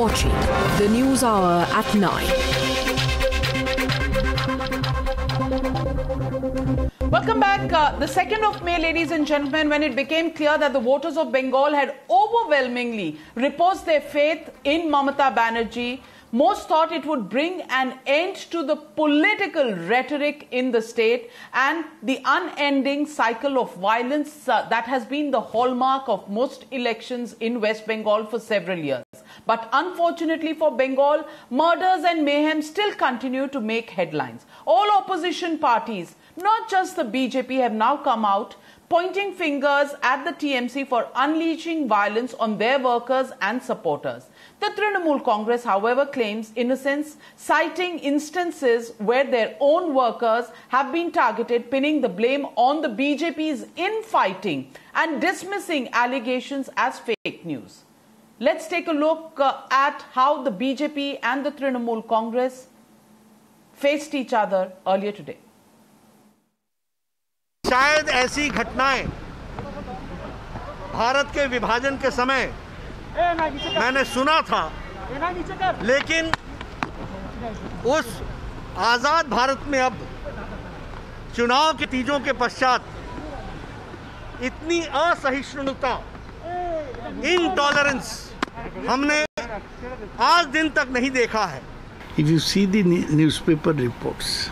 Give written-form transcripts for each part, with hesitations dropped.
watching the News Hour at 9. Welcome back. The 2nd of May, ladies and gentlemen, when it became clear that the voters of Bengal had overwhelmingly reposed their faith in Mamata Banerjee, most thought it would bring an end to the political rhetoric in the state and the unending cycle of violence that has been the hallmark of most elections in West Bengal for several years. But unfortunately for Bengal, murders and mayhem still continue to make headlines. All opposition parties, not just the BJP, have now come out pointing fingers at the TMC for unleashing violence on their workers and supporters. The Trinamool Congress, however, claims innocence, citing instances where their own workers have been targeted, pinning the blame on the BJP's infighting and dismissing allegations as fake news. Let's take a look at how the BJP and the Trinamool Congress faced each other earlier today. शायद ऐसी घटनाएं भारत के विभाजन के समय मैंने सुना था, लेकिन उस आजाद भारत में अब चुनाव के नतीजों के पश्चात इतनी असहिष्णुता, इनटॉलरेंस हमने आज दिन तक नहीं देखा है. If you see the newspaper reports,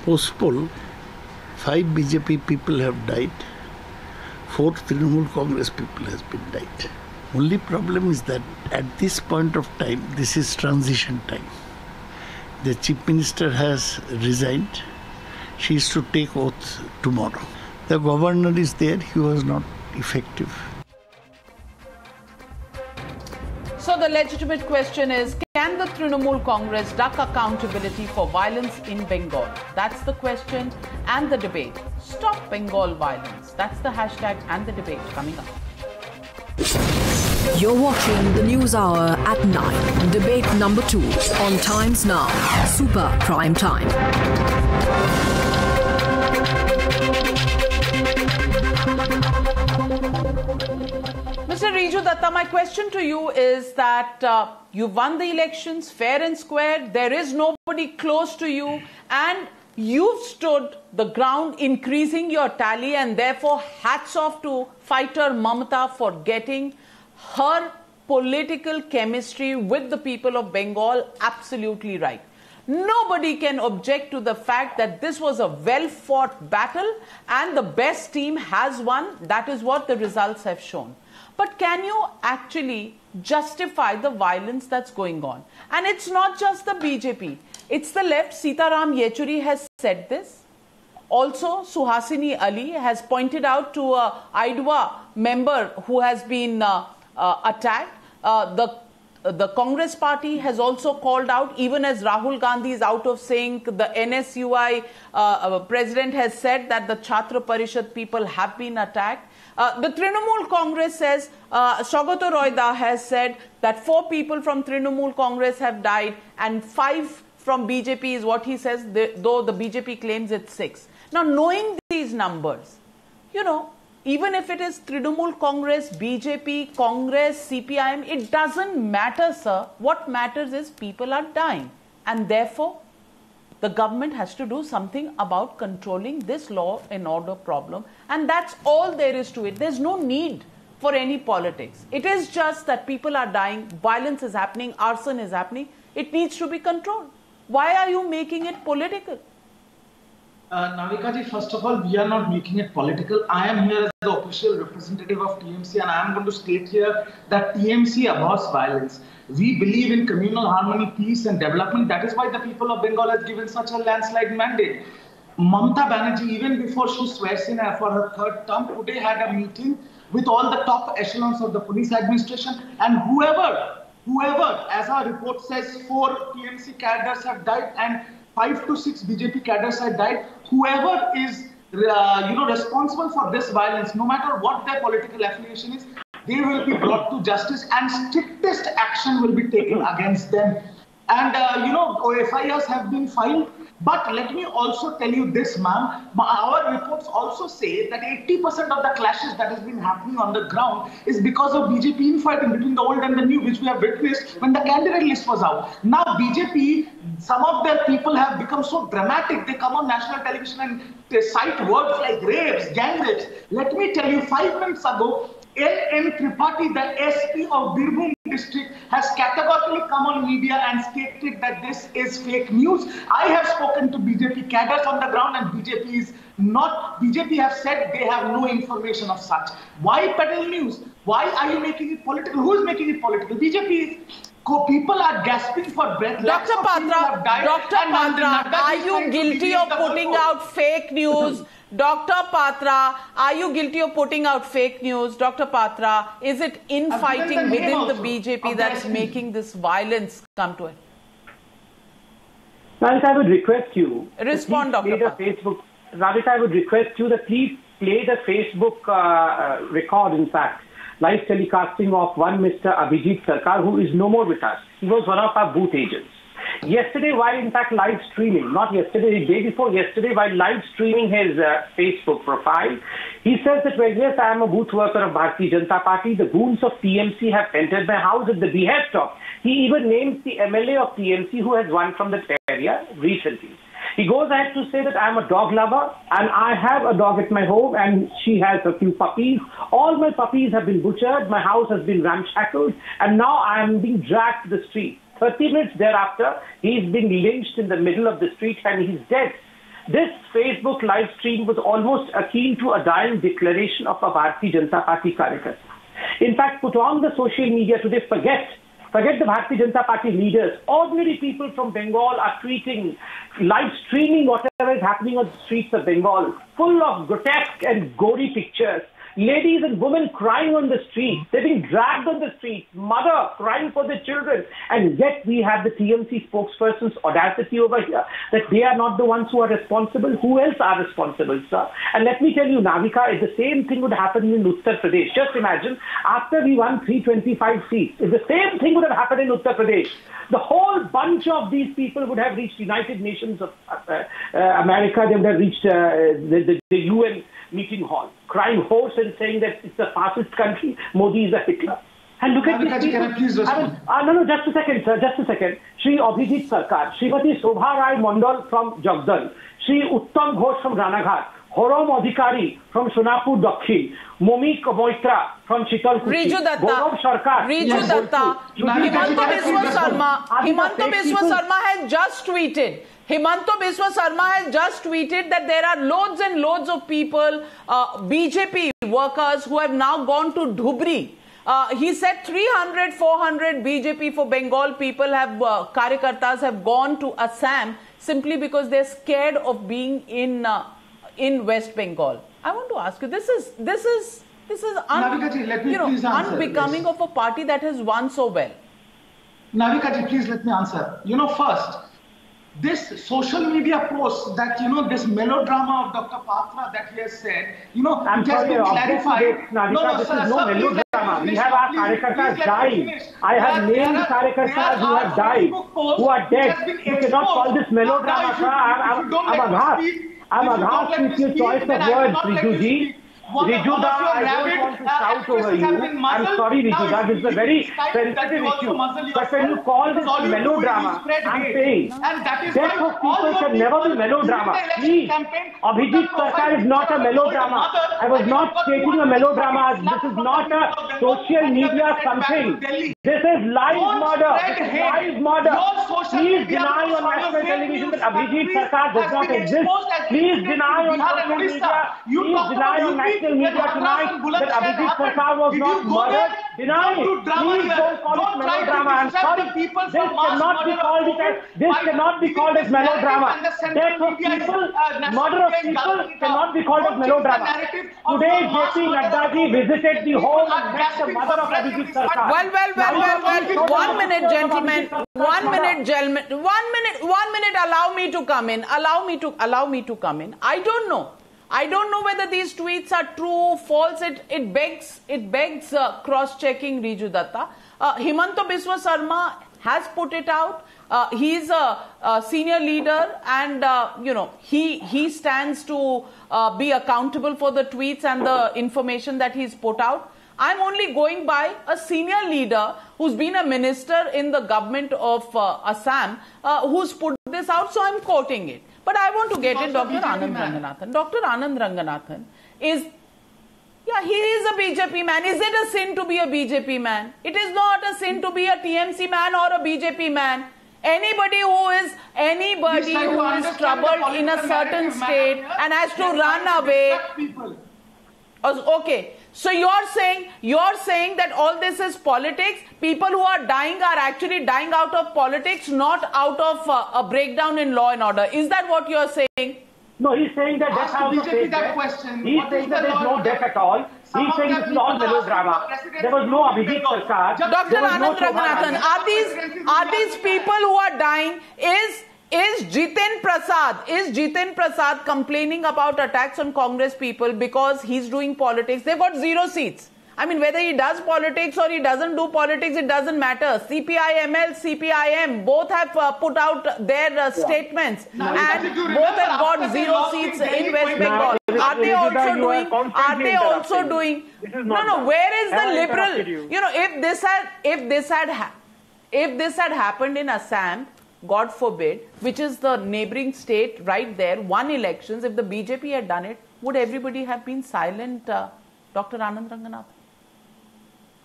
post-poll, 5 BJP people have died, 4 Trinamool Congress people has been died. Only problem is that at this point of time, this is transition time. The Chief Minister has resigned. She is to take oath tomorrow. The governor is there. He was not effective. So the legitimate question is, can the Trinamool Congress duck accountability for violence in Bengal? That's the question and the debate. Stop Bengal violence. That's the hashtag and the debate coming up. You're watching the News Hour at 9. Debate number 2 on Times Now. Super Prime Time. Mr. Riju Datta, my question to you is that you've won the elections fair and square. There is nobody close to you, and you've stood the ground increasing your tally, and therefore hats off to fighter Mamata for getting her political chemistry with the people of Bengal absolutely right. Nobody can object to the fact that this was a well-fought battle and the best team has won. That is what the results have shown. But can you actually justify the violence that's going on? And it's not just the BJP. It's the left. Sitaram Yechuri has said this. Also, Suhasini Ali has pointed out to a IDWA member who has been attacked. The Congress party has also called out, even as Rahul Gandhi is out of sync. The NSUI president has said that the Chhatra Parishad people have been attacked. The Trinamool Congress says, Swagato Roida has said that 4 people from Trinamool Congress have died and 5 from BJP is what he says, though the BJP claims it's 6. Now, knowing these numbers, you know, even if it is Trinamool Congress, BJP, Congress, CPIM, it doesn't matter, sir. What matters is people are dying. And therefore, the government has to do something about controlling this law and order problem. And that's all there is to it. There's no need for any politics. It is just that people are dying, violence is happening, arson is happening. It needs to be controlled. Why are you making it political? Navika ji, first of all, we are not making it political. I am here as the official representative of TMC, and I am going to state here that TMC abhors violence. We believe in communal harmony, peace and development. That is why the people of Bengal has given such a landslide mandate. Mamata Banerjee, even before she swears in for her 3rd term, today had a meeting with all the top echelons of the police administration, and whoever, as our report says, 4 TMC cadres have died and 5 to 6 BJP cadres have died. Whoever is responsible for this violence, no matter what their political affiliation is, they will be brought to justice and strictest action will be taken against them. And, FIRs have been filed. But let me also tell you this, ma'am. Our reports also say that 80% of the clashes that has been happening on the ground is because of BJP infighting between the old and the new, which we have witnessed when the candidate list was out. Now, BJP, some of their people have become so dramatic. They come on national television and they cite words like rapes, gang rapes. Let me tell you, 5 minutes ago, N. Tripathi, the SP of Birbhum district, has categorically come on media and stated that this is fake news. I have spoken to BJP cadres on the ground, and BJP have said they have no information of such. Why peddle news? Why are you making it political? Who is making it political? BJP. People are gasping for breath. Dr. Patra, are you guilty of putting out fake news? Dr. Patra, are you guilty of putting out fake news? Dr. Patra, is it infighting within the BJP that's making this violence come to it? Ravika, I would request you. Respond, Dr. Patra. Ravika, I would request you that please play the Facebook record, in fact, live telecasting of one Mr. Abhijit Sarkar, who is no more with us. He was one of our booth agents. Yesterday, while in fact live streaming, not yesterday, the day before yesterday, while live streaming his Facebook profile, he says that, well, yes, I am a booth worker of Bharatiya Janata Party. The goons of TMC have entered my house at the behest of. He even names the MLA of TMC who has won from that area recently. He goes ahead to say that I am a dog lover and I have a dog at my home and she has a few puppies. All my puppies have been butchered, my house has been ramshackled, and now I am being dragged to the street. 30 minutes thereafter, he is being lynched in the middle of the street and he's dead. This Facebook live stream was almost akin to a dying declaration of a Bharatiya Janata Party Karyakarta. In fact, put on the social media today, forget the Bharatiya Janata Party leaders. Ordinary people from Bengal are live streaming whatever is happening on the streets of Bengal, full of grotesque and gory pictures. Ladies and women crying on the street. They're being dragged on the street. Mother crying for their children. And yet we have the TMC spokesperson's audacity over here that they are not the ones who are responsible. Who else are responsible, sir? And let me tell you, Navika, if the same thing would happen in Uttar Pradesh, just imagine, after we won 325 seats, if the same thing would have happened in Uttar Pradesh, the whole bunch of these people would have reached United Nations of America. They would have reached the UN meeting hall, crying hoarse and saying that it's a fascist country, Modi is a Hitler. And look at this. Can I please respond? No, just a second, sir, just a second. Shri Abhijit Sarkar, Srimati Shobha Rai Mondal from Jagdal, Shri Uttam Ghosh from Ranaghat, Horom Adhikari from Sonapur Dakshin, Momik Moitra from Chitalkuchi, Riju Datta, Gaurav Sarkar, Riju Datta, Himanta Biswa Sarma has just tweeted. Himanta Biswa Sarma has just tweeted that there are loads and loads of people, BJP workers, who have now gone to Dhubri. He said 300, 400 BJP for Bengal people have, Karyakartas have gone to Assam simply because they're scared of being in West Bengal. I want to ask you, this is unbecoming of a party that has won so well. Navika ji, please let me answer. First, this social media post that, this melodrama of Dr. Patra that he has said, it has been clarified. This is no melodrama. We have our Karyakartas dying. I have named Karyakartas who have died, who are dead. You cannot call this melodrama, sir. I'm aghast with your choice of words, Riju-ji. Rijuda, I don't want to shout over you. I'm sorry, Rijuda, this is a very sensitive issue. But when you call this melodrama, I'm saying death of people can never be melodrama. Please, Abhijit Sarkar is not a melodrama. I was not stating a melodrama. This is not a social media something. This is live murder. This is live murder. Please deny on national television that Abhijit Sarkar does not exist. Please deny on social media. Please deny on national media tonight that Abhijit Sarkar was not murdered. Deny it. Please don't call it melodrama. I'm sorry. This cannot be called as melodrama. Death of people, murder of people cannot be called as melodrama. Today, JP Nadda ji visited the home and met the mother of Abhijit Sarkar. Well. 1 minute, gentlemen. 1 minute, gentlemen. 1 minute. Allow me to come in. I don't know. I don't know whether these tweets are true, false. It begs cross-checking, Riju Datta. Himanta Biswa Sarma has put it out. He's a senior leader, and he stands to be accountable for the tweets and the information that he's put out. I'm only going by a senior leader who's been a minister in the government of Assam, who's put this out, so I'm quoting it. But I want to get it, Dr. Anand Ranganathan. Dr. Anand Ranganathan is, he is a BJP man. Is it a sin to be a BJP man? It is not a sin to be a TMC man or a BJP man. Anybody who is troubled in a certain state and has to run away. Okay, so you're saying that all this is politics. People who are dying are actually dying out of politics, not out of a breakdown in law and order. Is that what you're saying? No, he's saying that death has no fake death. He's saying that there's no death at all. He's saying this is all melodrama. There was no Abhijit Sarkar. Dr. Anand Ranganathan, are these people who are dying, is Jiten Prasad complaining about attacks on Congress people because he's doing politics? They've got 0 seats. I mean, whether he does politics or he doesn't do politics, it doesn't matter. CPI-ML, CPIM, both have put out their statements, and both have got 0 seats in West Bengal. Are they also doing? No. Where is the liberal? If this had happened in Assam, God forbid, which is the neighboring state right there, won elections, if the BJP had done it, would everybody have been silent, Dr. Anand Ranganathan?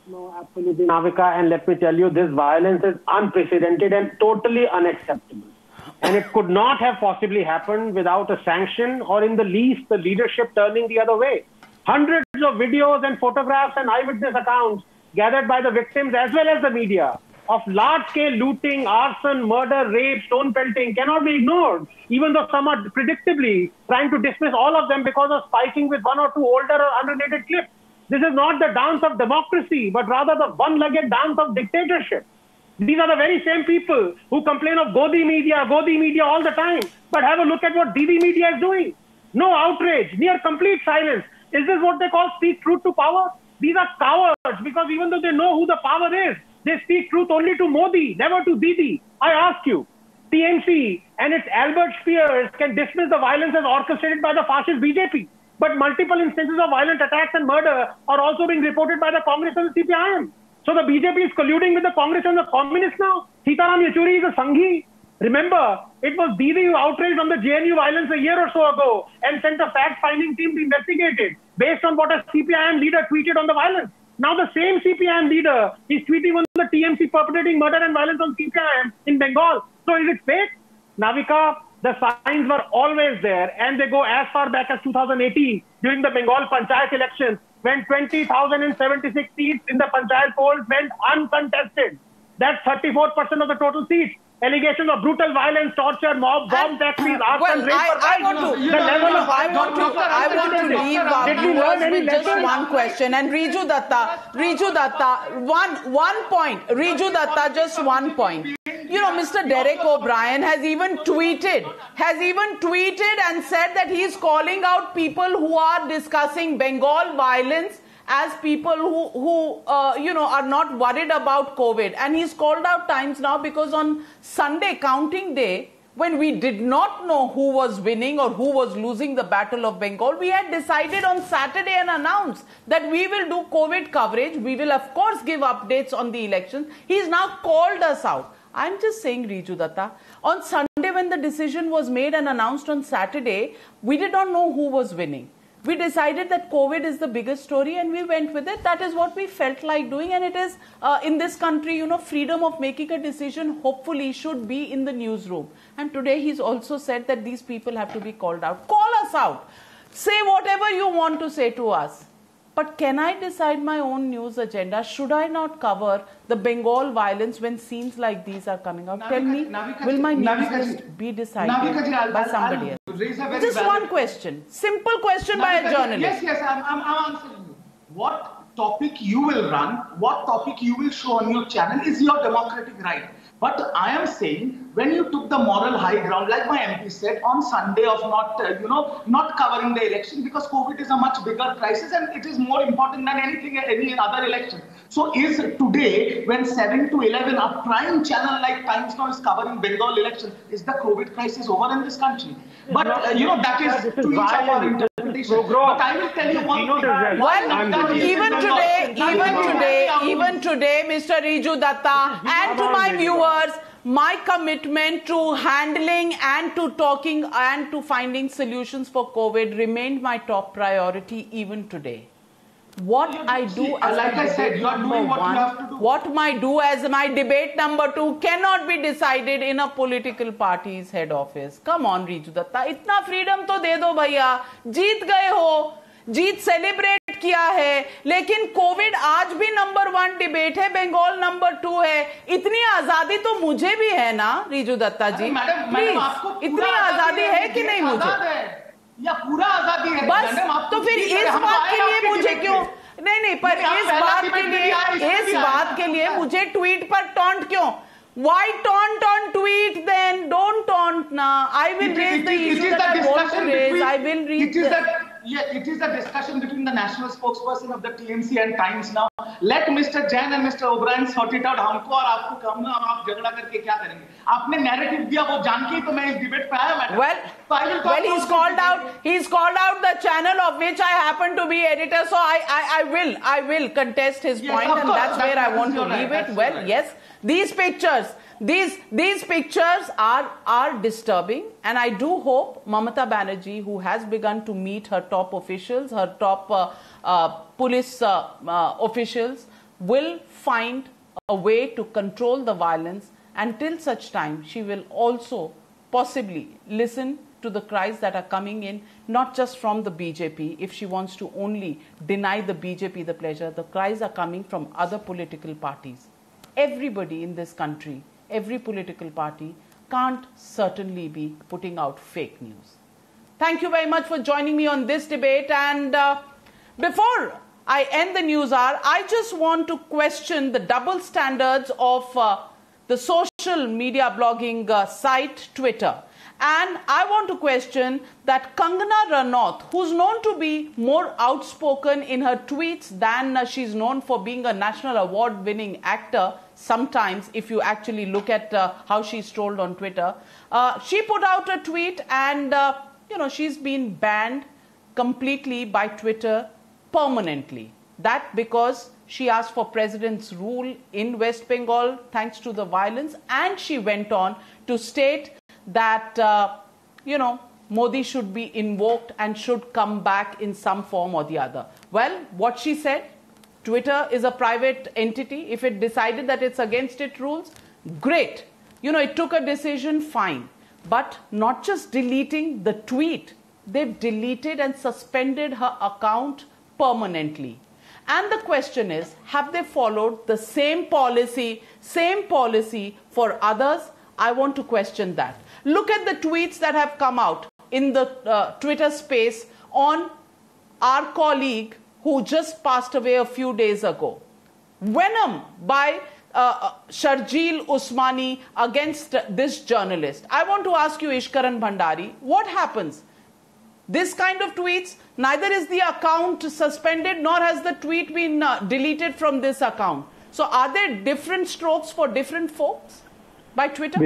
No, absolutely, Navika. And let me tell you, this violence is unprecedented and totally unacceptable. And it could not have possibly happened without a sanction or in the least the leadership turning the other way. Hundreds of videos and photographs and eyewitness accounts gathered by the victims as well as the media of large-scale looting, arson, murder, rape, stone pelting cannot be ignored, even though some are predictably trying to dismiss all of them because of spiking with 1 or 2 older or unrelated clips. This is not the dance of democracy, but rather the one-legged dance of dictatorship. These are the very same people who complain of Godi media all the time. But have a look at what DD media is doing. No outrage, near complete silence. Is this what they call speak truth to power? These are cowards, because even though they know who the power is, they speak truth only to Modi, never to Didi. I ask you, TMC and its Albert Spears can dismiss the violence as orchestrated by the fascist BJP. But multiple instances of violent attacks and murder are also being reported by the Congress and the CPIM. So the BJP is colluding with the Congress and the communists now. Sitaram Yechuri is a Sanghi. Remember, it was Didi who outraged on the JNU violence a year or so ago and sent a fact-finding team to investigate it based on what a CPIM leader tweeted on the violence. Now the same CPIM leader is tweeting on the TMC perpetrating murder and violence on CPIM in Bengal. So is it fake? Navika, the signs were always there, and they go as far back as 2018 during the Bengal Panchayat elections, when 20,076 seats in the Panchayat polls went uncontested. That's 34% of the total seats. Allegations of brutal violence, torture, mob, bomb taxis, arson, rape. I want to leave our viewers with just one question. And Riju Datta, one point. Riju Datta, just one point. You know, Mr. Derek O'Brien has even tweeted and said that he's calling out people who are discussing Bengal violence as people who are not worried about COVID. And he's called out Times Now because on Sunday, counting day, when we did not know who was winning or who was losing the Battle of Bengal, we had decided on Saturday and announced that we will do COVID coverage. We will, of course, give updates on the elections. He's now called us out. I'm just saying, Riju Datta, on Sunday when the decision was made and announced on Saturday, we did not know who was winning. We decided that COVID is the biggest story and we went with it. That is what we felt like doing, and it is in this country, freedom of making a decision hopefully should be in the newsroom. And today he's also said that these people have to be called out. Call us out. Say whatever you want to say to us. But can I decide my own news agenda? Should I not cover the Bengal violence when scenes like these are coming out? Tell me, will my news be decided by somebody else? Just one question. Simple question by a journalist. Yes, I'm answering you. What topic you will run, what topic you will show on your channel is your democratic right. But I am saying, when you took the moral high ground, like my MP said, on Sunday of not covering the election because COVID is a much bigger crisis and it is more important than any other election. So is today, when 7 to 11, a prime channel like Times Now is covering Bengal election, is the COVID crisis over in this country? But that is to each of our interpretation. But I will tell you one thing. Well, even today, Mr. Riju Datta, and to my viewers, my commitment to handling and to talking and to finding solutions for COVID remained my top priority even today. What I do as like I said, you are doing what you have to do. What I do as my debate number 2 cannot be decided in a political party's head office. Come on, Riju Datta, इतना freedom तो दे दो भैया. जीत गए हो, जीत celebrate किया है, लेकिन Covid आज भी नंबर 1 डिबेट है, बंगाल नंबर 2 है. इतनी आजादी तो मुझे भी है ना, रिजू दत्ता जी? प्लीज, इतनी आजादी है कि नहीं मुझे? या पूरा आजादी है बस, तो फिर इस बात के लिए मुझे क्यों नहीं पर इस बात के लिए मुझे ट्वीट पर टॉन्ट क्यों? Why taunt on tweet then? Don't taunt now. I will raise the issue that I want to raise. I will read it is a discussion between the national spokesperson of the TMC and Times Now. Let Mr. Jain and Mr. O'Brien sort it out. हमको और आपको हम आप झगड़ा करके क्या करेंगे? आपने narrative दिया वो जान के ही तो मैं इस debate पे आया madam. Well, he's called out the channel of which I happen to be editor. So I will contest his point, and that's where I want to leave it. Well, yes. These pictures are disturbing, and I do hope Mamata Banerjee, who has begun to meet her top officials, her top police officials, will find a way to control the violence until such time she will also possibly listen to the cries that are coming in, not just from the BJP. If she wants to only deny the BJP the pleasure, the cries are coming from other political parties. Everybody in this country, every political party can't certainly be putting out fake news. Thank you very much for joining me on this debate. And before I end the news hour, I just want to question the double standards of the social media blogging site Twitter. And I want to question that Kangana Ranaut, who's known to be more outspoken in her tweets than she's known for being a national award-winning actor, sometimes if you actually look at how she's trolled on Twitter, she put out a tweet and, she's been banned completely by Twitter permanently. That because she asked for president's rule in West Bengal thanks to the violence, and she went on to state that, Modi should be invoked and should come back in some form or the other. Well, what she said, Twitter is a private entity. If it decided that it's against its rules, great. It took a decision, fine. But not just deleting the tweet. They've deleted and suspended her account permanently. And the question is, have they followed the same policy for others? I want to question that. Look at the tweets that have come out in the Twitter space on our colleague who just passed away a few days ago. Venom by Sharjeel Usmani against this journalist. I want to ask you, Ishkaran Bhandari, what happens? This kind of tweets, neither is the account suspended nor has the tweet been deleted from this account. So are there different strokes for different folks by Twitter?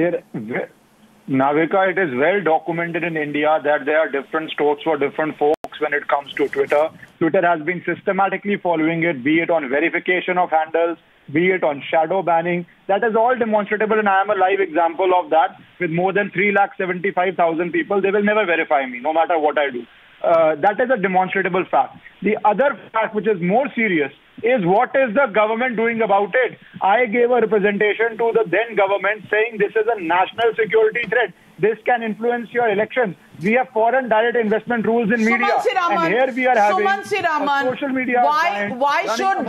Navika, it is well documented in India that there are different strokes for different folks when it comes to Twitter. Twitter has been systematically following it, be it on verification of handles, be it on shadow banning. That is all demonstrable, and I am a live example of that. With more than 375,000 people, they will never verify me, no matter what I do. That is a demonstrable fact. The other fact, which is more serious, is what is the government doing about it? I gave a representation to the then government saying this is a national security threat. This can influence your elections. We have foreign direct investment rules in media, and here we are having social media. Why should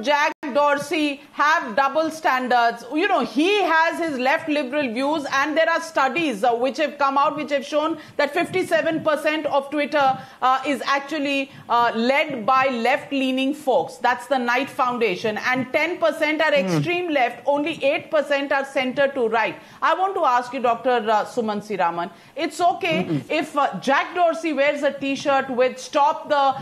Jack Dorsey have double standards? You know, he has his left liberal views, and there are studies which have come out which have shown that 57% of Twitter is actually led by left-leaning folks. That's the Knight Foundation, and 10% are extreme left. Only 8% are center to right. I want to ask you, Dr. Sumansi Raman. It's okay if Jack Dorsey wears a t-shirt with "Stop the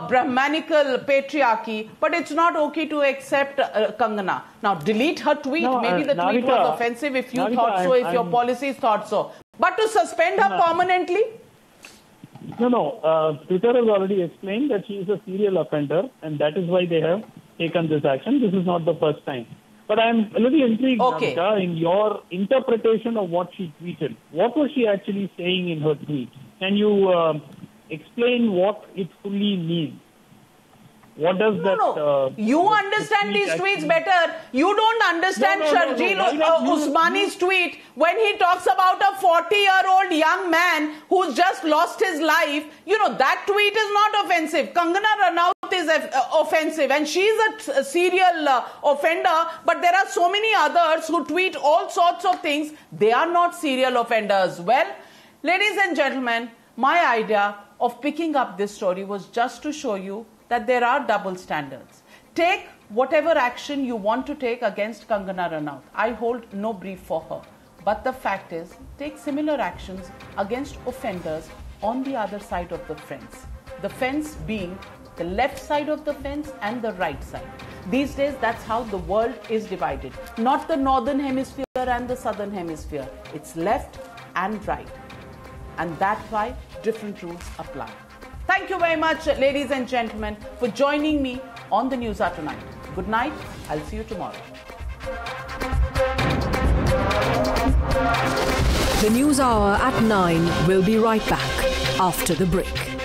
Brahmanical Patriarchy," but it's not okay to accept Kangana. Now, delete her tweet. No, maybe the tweet was offensive if you thought so, if your policies thought so. But to suspend her permanently? No. Twitter has already explained that she is a serial offender, and that is why they have taken this action. This is not the first time. But I'm a little intrigued, Navika, in your interpretation of what she tweeted. What was she actually saying in her tweet? Can you explain what it fully means? What does that... you understand these tweets better. You don't understand Sharjeel Usmani's tweet when he talks about a 40-year-old young man who's just lost his life. You know, that tweet is not offensive. Kangana Ranaut is offensive, and she's a serial offender, but there are so many others who tweet all sorts of things. They are not serial offenders. Well, ladies and gentlemen, my idea of picking up this story was just to show you that there are double standards. Take whatever action you want to take against Kangana Ranaut. I hold no brief for her. But the fact is, take similar actions against offenders on the other side of the fence. The fence being the left side of the fence and the right side. These days, that's how the world is divided. Not the northern hemisphere and the southern hemisphere. It's left and right. And that's why different rules apply. Thank you very much, ladies and gentlemen, for joining me on the News Hour tonight. Good night. I'll see you tomorrow. The News Hour at 9 will be right back after the break.